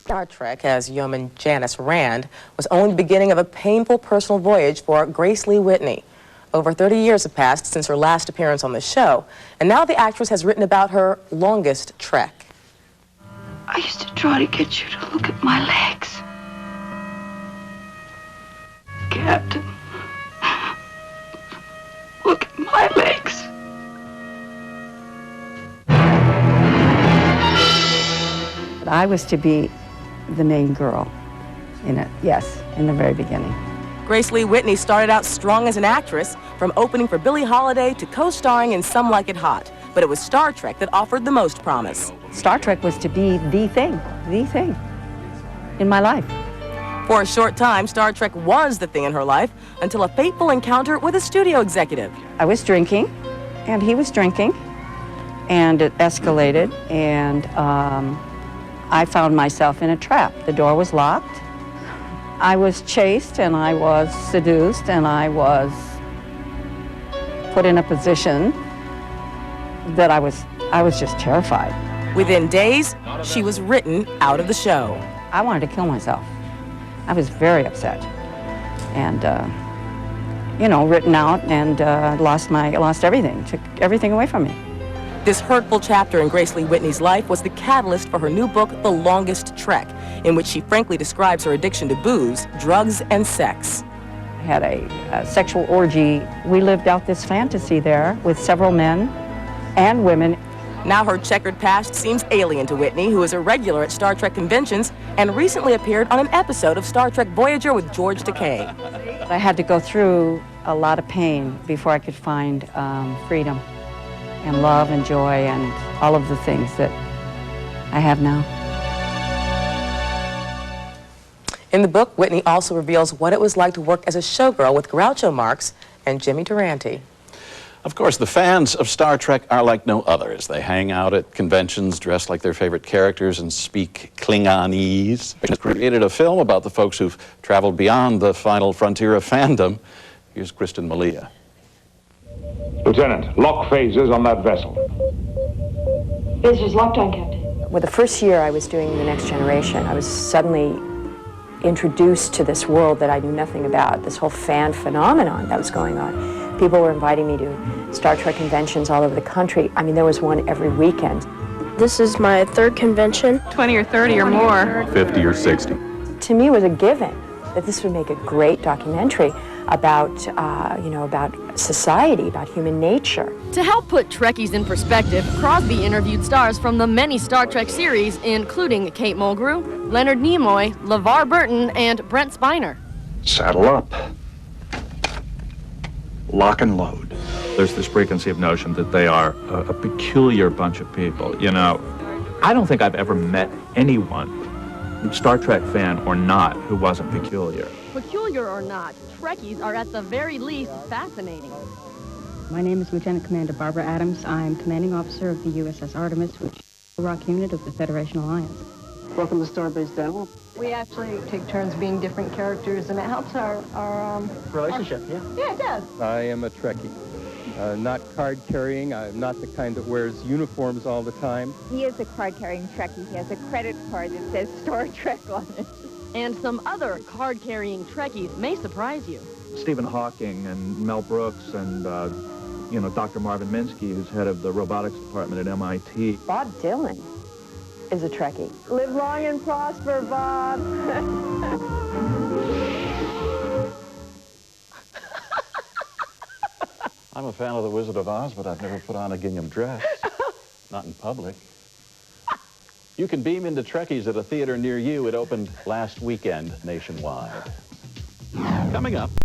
Star Trek as yeoman Janice Rand was only the beginning of a painful personal voyage for Grace Lee Whitney. Over 30 years have passed since her last appearance on the show, and now the actress has written about her longest trek. I used to try to get you to look at my legs. Captain, look at my legs. I was to be the main girl in it, yes, in the very beginning. Grace Lee Whitney started out strong as an actress, from opening for Billie Holiday to co-starring in Some Like It Hot. But it was Star Trek that offered the most promise. Star Trek was to be the thing in my life. For a short time, Star Trek was the thing in her life until a fateful encounter with a studio executive. I was drinking, and he was drinking, and it escalated, and I found myself in a trap. The door was locked. I was chased, and I was seduced, and I was put in a position that I was just terrified. Within days, she was written out of the show. I wanted to kill myself. I was very upset, and written out, and lost everything. Took everything away from me. This hurtful chapter in Grace Lee Whitney's life was the catalyst for her new book, The Longest Trek, in which she frankly describes her addiction to booze, drugs, and sex. I had a sexual orgy. We lived out this fantasy there with several men and women. Now her checkered past seems alien to Whitney, who is a regular at Star Trek conventions and recently appeared on an episode of Star Trek Voyager with George Takei. I had to go through a lot of pain before I could find freedom and love and joy and all of the things that I have now. In the book, Whitney also reveals what it was like to work as a showgirl with Groucho Marx and Jimmy Durante. Of course, the fans of Star Trek are like no others. They hang out at conventions dressed like their favorite characters and speak Klingonese. They created a film about the folks who've traveled beyond the final frontier of fandom. Here's Kristen Malia. Lieutenant, lock phases on that vessel. Phases locked on, Captain. Well, the first year I was doing The Next Generation, I was suddenly introduced to this world that I knew nothing about, this whole fan phenomenon that was going on. People were inviting me to Star Trek conventions all over the country. I mean, there was one every weekend. This is my third convention. 20 or 30 or more. 50 or 60. To me, it was a given that this would make a great documentary about, about society, about human nature. To help put Trekkies in perspective, Crosby interviewed stars from the many Star Trek series, including Kate Mulgrew, Leonard Nimoy, LeVar Burton, and Brent Spiner. Saddle up. Lock and load. There's this preconceived notion that they are a peculiar bunch of people. You know, I don't think I've ever met anyone, Star Trek fan or not, who wasn't peculiar. Peculiar or not, Trekkies are at the very least fascinating. My name is Lieutenant Commander Barbara Adams. I'm commanding officer of the USS Artemis, which is the rock unit of the Federation Alliance. Welcome to Starbase Dental. We actually take turns being different characters, and it helps our relationship, yeah. Yeah, it does. I am a Trekkie. Not card-carrying. I'm not the kind that wears uniforms all the time. He is a card-carrying Trekkie. He has a credit card that says Star Trek on it. And some other card-carrying Trekkies may surprise you. Stephen Hawking and Mel Brooks and, Dr. Marvin Minsky, who's head of the robotics department at MIT. Bob Dylan is a Trekkie. Live long and prosper, Bob. I'm a fan of The Wizard of Oz, but I've never put on a gingham dress. Not in public. You can beam into Trekkies at a theater near you. It opened last weekend nationwide. Coming up.